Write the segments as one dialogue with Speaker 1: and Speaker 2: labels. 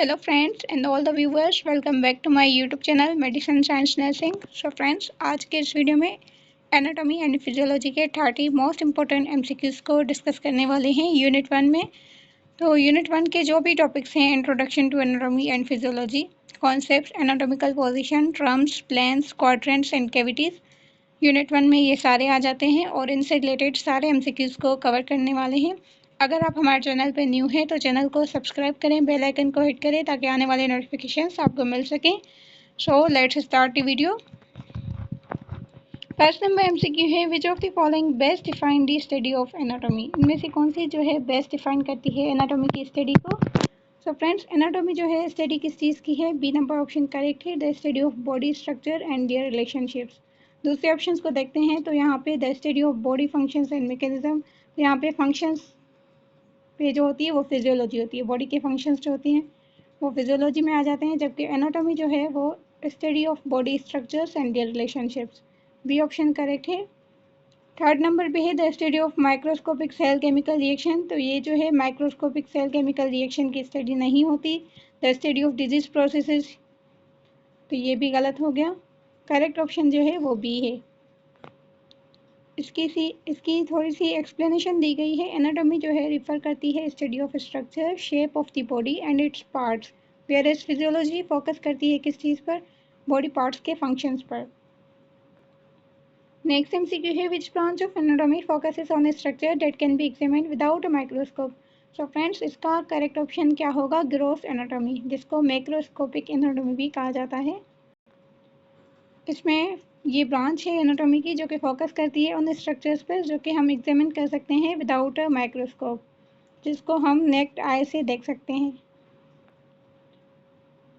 Speaker 1: Hello friends and all the viewers, welcome back to my YouTube channel Medicine Science Nursing. So friends, आज के इस video में anatomy and physiology के 30 most important MCQs को discuss करने वाले हैं यूनिट 1 में। तो यूनिट 1 के जो भी टॉपिक्स हैं, introduction to anatomy and physiology, concepts, anatomical position, terms, planes, quadrants and cavities, unit 1 में ये सारे आ जाते हैं और इनसे रिलेटेड सारे एमसीक्यूज़ को कवर करने वाले हैं। अगर आप हमारे चैनल पर न्यू हैं तो चैनल को सब्सक्राइब करें, बेल आइकन को हिट करें ताकि आने वाले नोटिफिकेशंस आपको मिल सकें। So let's start the video. First number MCQ है, which of the following best define the study of anatomy. इनमें से कौन सी जो है बेस्ट डिफाइन करती है एनाटॉमी की स्टडी को। सो फ्रेंड्स, एनाटॉमी जो है स्टडी किस चीज़ की है? बी नंबर ऑप्शन करेक्ट है, the study of body structure and their relationships. दूसरे ऑप्शंस को देखते हैं तो यहाँ पे the study of body functions and mechanism, तो यहाँ पे फंक्शंस पे जो होती है वो फिजियोलॉजी होती है, बॉडी के फंक्शंस जो होती हैं वो फिजियोलॉजी में आ जाते हैं, जबकि एनाटॉमी जो है वो study of body structures and their relationships. B option correct है। थर्ड नंबर पे है the study of microscopic cell chemical reaction, तो ये जो है माइक्रोस्कोपिक सेल केमिकल रिएक्शन की स्टडी नहीं होती, the study of disease processes, तो ये भी गलत हो गया। करेक्ट ऑप्शन जो है वो बी है। इसकी थोड़ी सी एक्सप्लेनेशन दी गई है। एनाटॉमी जो है रिफर करती है study of structure, shape of the body and its parts, whereas physiology focus करती है किस चीज़ पर? बॉडी पार्ट्स के फंक्शंस पर। नेक्स्ट एमसीक्यू है, which branch of anatomy focuses on structure that can be examined without a microscope. So friends, इसका correct option क्या होगा? ग्रॉस एनाटॉमी, जिसको मैक्रोस्कोपिक एनाटॉमी भी कहा जाता है। इसमें ये ब्रांच है एनाटॉमी की जो कि फोकस करती है उन स्ट्रक्चर्स पर जो कि हम एग्जामिन कर सकते हैं विदाउट अ माइक्रोस्कोप, जिसको हम नेक्ड आई से देख सकते हैं।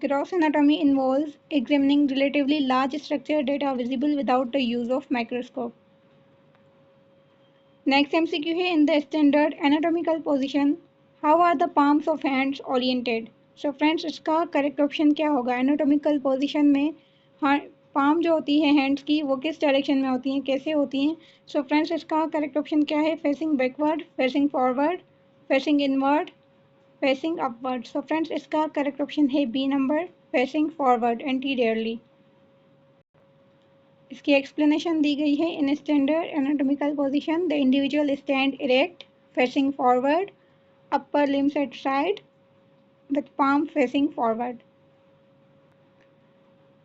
Speaker 1: Gross anatomy involves examining relatively large structure that are visible without the use of microscope. Next MCQ है, in the standard anatomical position how are the palms of hands oriented. So friends, इसका correct option क्या होगा? Anatomical position में palm जो होती है hands की वो किस डायरेक्शन में होती हैं, कैसे होती हैं? सो फ्रेंड्स, इसका करेक्ट ऑप्शन क्या है? Facing backward, facing forward, facing inward, facing upward. So friends, इसका करेक्ट ऑप्शन है B number, facing forward anteriorly. इसकी एक्सप्लेनेशन दी गई है, in standard anatomical position the individual stand erect, facing forward, upper limbs at side with palm facing forward.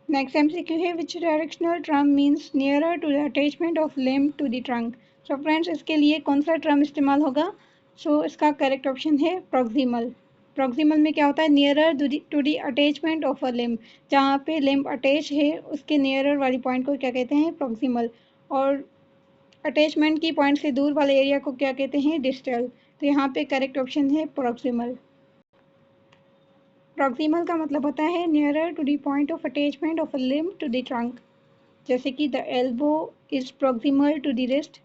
Speaker 1: Next MCQ है, which directional term means nearer to the attachment of limb to the trunk. So friends, इसके लिए कौन सा term इस्तेमाल होगा? So इसका correct option है proximal. Proximal में क्या होता है? Nearer to the attachment of a limb, जहाँ पे लिम्ब अटैच है उसके नियरर वाली पॉइंट को क्या कहते हैं? प्रॉक्सिमल। और अटैचमेंट की पॉइंट से दूर वाले एरिया को क्या कहते हैं? डिस्टल। तो यहाँ पे करेक्ट ऑप्शन है प्रॉक्सिमल। प्रॉक्सिमल का मतलब होता है nearer to the point of attachment of a limb to the trunk, जैसे कि the elbow is proximal to the wrist.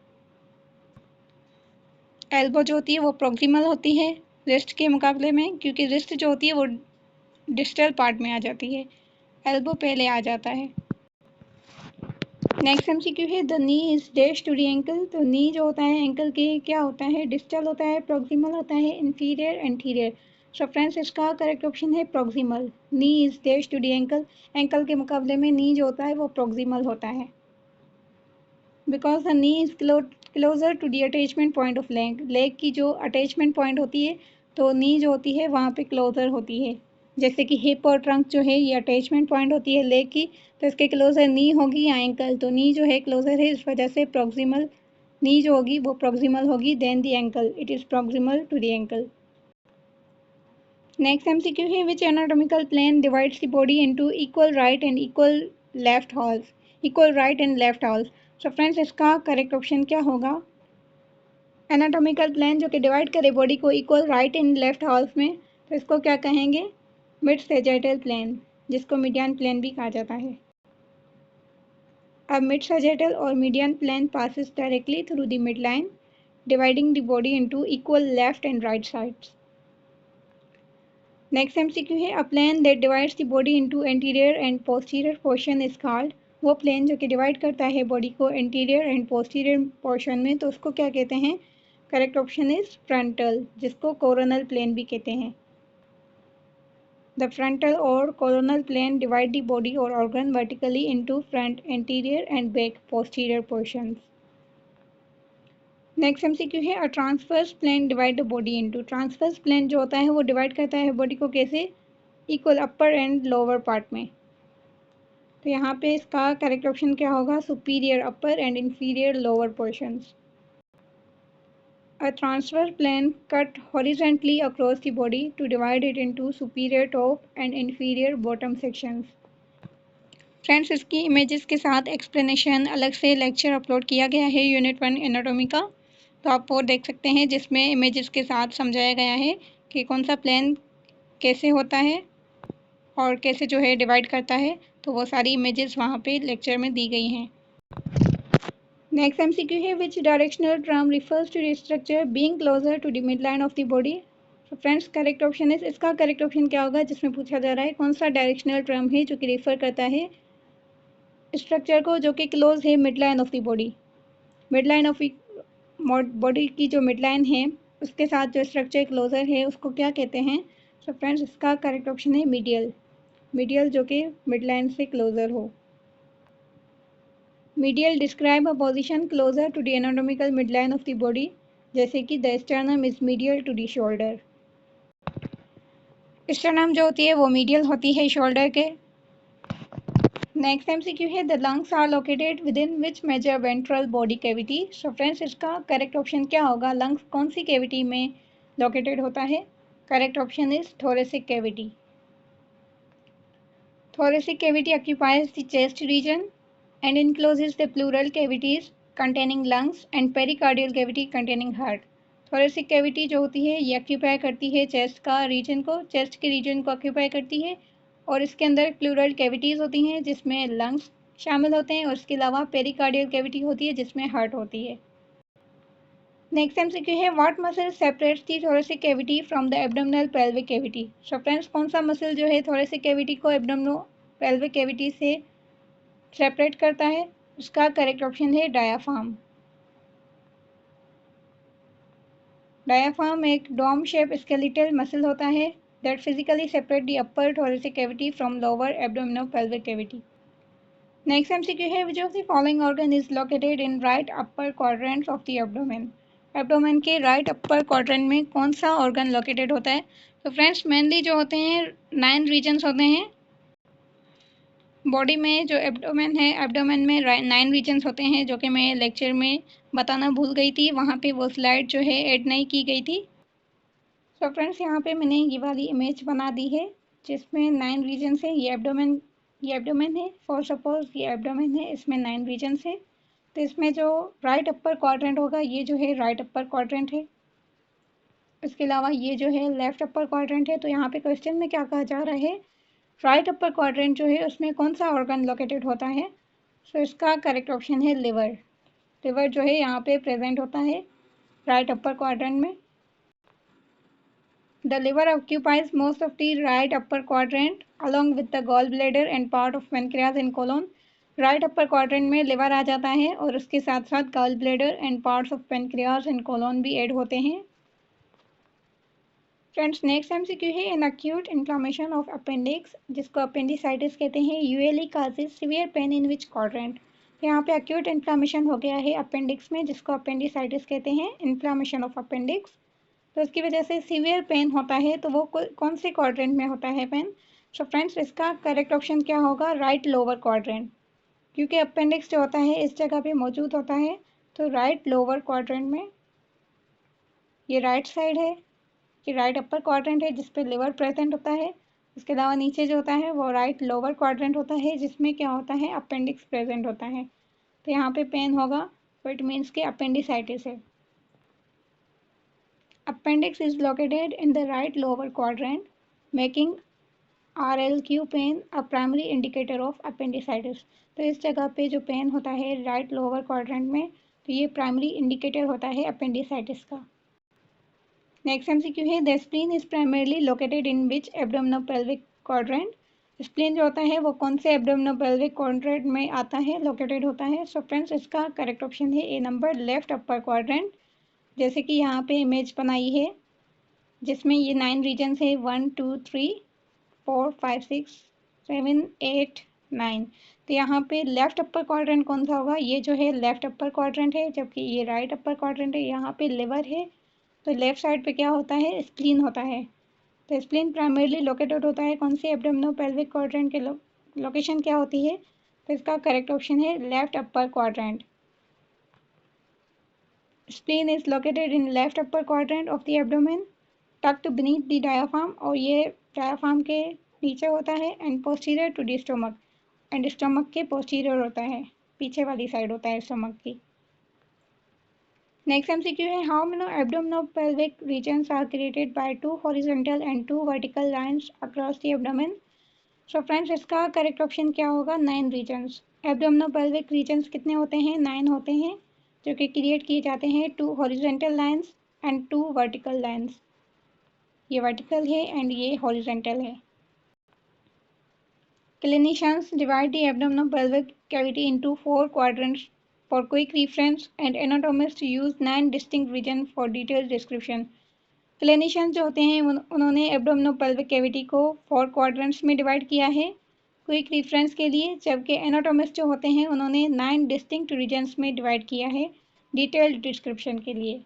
Speaker 1: Elbow जो होती है वो प्रॉक्सिमल होती है रिस्ट के मुकाबले में, क्योंकि रिस्ट जो होती है वो डिस्टल पार्ट में आ जाती है, एल्बो पहले आ जाता है। नेक्स्ट एमसीक्यू है, the knee is dash to the ankle. तो नी जो होता है एंकल के क्या होता है? डिस्टल होता है, प्रॉक्सिमल होता है, इंफीरियर, एंटीरियर। सो फ्रेंड्स, इसका करेक्ट ऑप्शन है proximal. Knee is dash to the ankle, ankle के मुकाबले में नी जो होता है वो प्रॉक्सिमल होता है, because the knee is closer to the attachment point of leg. Leg की जो अटैचमेंट पॉइंट होती है तो नी जो होती है वहाँ पे क्लोजर होती है, जैसे कि हिप और ट्रंक जो है ये अटैचमेंट पॉइंट होती है लेग की, तो इसके क्लोजर नी होगी या एंकल, तो नी जो है क्लोजर है, इस वजह से प्रॉक्सिमल नी जो होगी वो प्रॉक्सिमल होगी then the ankle, it is proximal to the ankle. Next MCQ है, which anatomical plane divides the body into equal right and equal left halves, equal right and left halves. So friends, इसका correct option क्या होगा? Anatomical plane जो कि divide करे body को equal right and left halves में, तो इसको क्या कहेंगे? मिड सैजिटल प्लेन, जिसको मीडियन प्लेन भी कहा जाता है। अब मिड सैजिटल और median plane passes directly through the mid line, dividing the body into equal left and right sides. Next MCQ है, a plane that divides the body into anterior and posterior portion is called. वो plane जो कि divide करता है body को anterior and posterior portion में, तो उसको क्या कहते हैं? करेक्ट ऑप्शन इज फ्रंटल, जिसको कोरोनल प्लेन भी कहते हैं। The frontal or coronal plane divide the body or organ vertically into front, anterior and back, posterior portions. Next MCQ है a transverse plane divide the body into. Transverse plane जो होता है वो divide करता है बॉडी को कैसे, equal upper and lower part में। तो यहाँ पे इसका करेक्ट ऑप्शन क्या होगा, superior upper and inferior lower portions. A transverse plane cut horizontally across the body to divide it into superior top and inferior bottom sections. Friends, इसकी images के साथ एक्सप्लेनेशन अलग से लेक्चर अपलोड किया गया है यूनिट 1 एनाटॉमी का, तो आप वो देख सकते हैं, जिसमें इमेजेस के साथ समझाया गया है कि कौन सा प्लेन कैसे होता है और कैसे जो है डिवाइड करता है। तो वो सारी इमेजेस वहाँ पे लेक्चर में दी गई हैं। नेक्स्ट एमसीक्यू है which directional term refers to the structure being closer to the mid line of the body. तो फ्रेंड्स, करेक्ट ऑप्शन है, इसका करेक्ट ऑप्शन क्या होगा, जिसमें पूछा जा रहा है कौन सा डायरेक्शनल टर्म है जो कि रिफर करता है स्ट्रक्चर को जो कि क्लोज है mid line of the body. Mid line of body की जो मिड लाइन है उसके साथ जो स्ट्रक्चर क्लोजर है उसको क्या कहते हैं। सो फ्रेंड्स, इसका करेक्ट ऑप्शन है मीडियल। मीडियल जो कि मिड लाइन से क्लोजर हो। Medial describe a position closer to the anatomical mid line of the body, जैसे कि the sternum is medial to the shoulder. Sternum जो होती है वो मीडियल होती है शोल्डर के। नेक्स्ट एमसीक्यू है the lungs are located within which major ventral body cavity. So friends, इसका करेक्ट ऑप्शन क्या होगा, लंग्स कौन सी कैविटी में लोकेटेड होता है। Correct option is thoracic cavity. Thoracic cavity occupies the chest region and encloses the pleural cavities containing lungs and pericardial cavity containing heart. Thoracic cavity जो होती है ये ऑक्यूपाई करती है चेस्ट का रीजन को, चेस्ट के रीजन को ऑक्यूपाई करती है और इसके अंदर प्लूरल कैविटीज़ होती हैं जिसमें लंग्स शामिल होते हैं और इसके अलावा पेरिकार्डियल कैविटी होती है जिसमें हार्ट होती है। नेक्स्ट एमसीक्यू है what muscle separates the thoracic cavity from the abdominal pelvic cavity. So friends, कौन सा मसल जो है थोरेसिक कैविटी को एब्डोमिनो पेल्विक कैविटी से सेपरेट करता है। उसका करेक्ट ऑप्शन है डायाफ्राम। डायाफ्राम एक डोम शेप स्केलेटल मसल होता है that physically separate the upper thoracic cavity from lower abdomino pelvic cavity. Next MCQ है which of the following organ is located in right upper quadrant of the abdomen. Abdomen के right upper quadrant में कौन सा organ located होता है। तो friends, mainly जो होते हैं 9 रीजन्स होते हैं बॉडी में। जो एब्डोमेन है, एब्डोमेन में 9 रीजन्स होते हैं जो कि मैं लेक्चर में बताना भूल गई थी, वहाँ पे वो स्लाइड जो है ऐड नहीं की गई थी। सो फ्रेंड्स, यहाँ पे मैंने ये वाली इमेज बना दी है जिसमें 9 रीजन्स है। ये एब्डोमेन है, फॉर सपोज ये एब्डोमेन है, इसमें 9 रीजन्स है। तो इसमें जो राइट अपर क्वाड्रेंट होगा ये जो है राइट अपर क्वाड्रेंट है। इसके अलावा ये जो है लेफ्ट अपर क्वाड्रेंट है। तो यहाँ पे क्वेश्चन में क्या कहा जा रहा है, राइट अपर क्वाड्रेंट जो है उसमें कौन सा ऑर्गन लोकेटेड होता है। सो इसका करेक्ट ऑप्शन है लिवर। लिवर जो है यहाँ पे प्रेजेंट होता है राइट अपर क्वाड्रेंट में। The liver occupies most of the right upper quadrant along with the gall bladder and part of pancreas and colon. Right upper quadrant में liver आ जाता है और उसके साथ साथ gall bladder and parts of pancreas and colon भी add होते हैं। फ्रेंड्स, नेक्स्ट एमसीक्यू है an acute inflammation of appendix, जिसको अपेंडिसाइटिस कहते हैं, usually causes severe pain in which quadrant. तो यहाँ पे एक्यूट इन्फ्लामेशन हो गया है अपेंडिक्स में जिसको अपेंडिसाइटिस कहते हैं, इन्फ्लामेशन ऑफ अपेंडिक्स। तो इसकी वजह से सीवियर पेन होता है, तो वो कौन से क्वाड्रेंट में होता है पेन। सो फ्रेंड्स, इसका करेक्ट ऑप्शन क्या होगा, राइट लोअर क्वाड्रेंट, क्योंकि अपेंडिक्स जो होता है इस जगह पे मौजूद होता है। तो राइट लोअर क्वाड्रेंट में, ये राइट साइड है कि राइट अपर क्वाड्रेंट है जिस पे लिवर प्रेजेंट होता है। इसके अलावा नीचे जो होता है वो राइट लोअर क्वाड्रेंट होता है जिसमें क्या होता है, अपेंडिक्स प्रेजेंट होता है। तो यहाँ पे पेन होगा, तो इट मीन्स कि अपेंडिसाइटिस है। Appendix is located in the right lower quadrant making RLQ pain a primary indicator of appendicitis. तो इस जगह पे जो पेन होता है राइट लोअर क्वाड्रेंट में, तो ये प्राइमरी इंडिकेटर होता है अपेंडिसाइटिस का। नेक्स्ट एमसीक्यू है the spleen is primarily located in which abdominopelvic quadrant. Spleen जो होता है वो कौन से एब्डोमिनोपेल्विक क्वाड्रेंट में आता है, लोकेटेड होता है। सो फ्रेंड्स, इसका करेक्ट ऑप्शन है ए नंबर, लेफ्ट अपर क्वाड्रेंट। जैसे कि यहाँ पे इमेज बनाई है जिसमें ये 9 रीजन्स है 1 2 3 4, 5, 6, 7, 8, 9। तो यहाँ पे लेफ्ट अपर क्वाड्रेंट कौन सा होगा? ये जो है लेफ्ट अपर क्वाड्रेंट है, जबकि ये राइट अपर क्वाड्रेंट है। यहाँ पे लिवर है, तो लेफ्ट साइड पे क्या होता है? स्प्लीन होता है। तो स्प्लीन प्राइमरीली लोकेटेड होता है कौन सी एब्डोमिनो पेल्विक क्वाड्रेंट के लोकेशन क्या होती है? तो इसका करेक्ट ऑप्शन है left upper quadrant. Spleen is located in left upper quadrant of the abdomen, tucked beneath the diaphragm, और ये डायाफ्राम के नीचे होता है, and posterior to the stomach, and stomach के पोस्टीरियर होता है, पीछे वाली साइड होता है स्टोमक की। नेक्स्ट एमसीक्यू है, how many abdominopelvic regions are created bye 2 horizontal and 2 vertical lines across the abdomen? So friends, इसका करेक्ट ऑप्शन क्या होगा? 9 रीजन्स। एब्डोमिनोपेल्विक रीजन्स कितने होते हैं? 9 होते हैं, जो कि क्रिएट किए जाते हैं 2 horizontal lines and 2 vertical lines. ये वर्टिकल है एंड ये हॉरिजॉन्टल है। Clinicians divide the abdominopelvic cavity into 4 quadrants for quick reference, and anatomists use 9 distinct regions for detailed description. Clinicians जो होते हैं उन्होंने abdominopelvic cavity को 4 quadrants में डिवाइड किया है क्विक रेफरेंस के लिए, जबकि एनाटोमिस्ट जो होते हैं उन्होंने 9 डिस्टिंक्ट रीजन्स में डिवाइड किया है डिटेल्ड डिस्क्रिप्शन के लिए।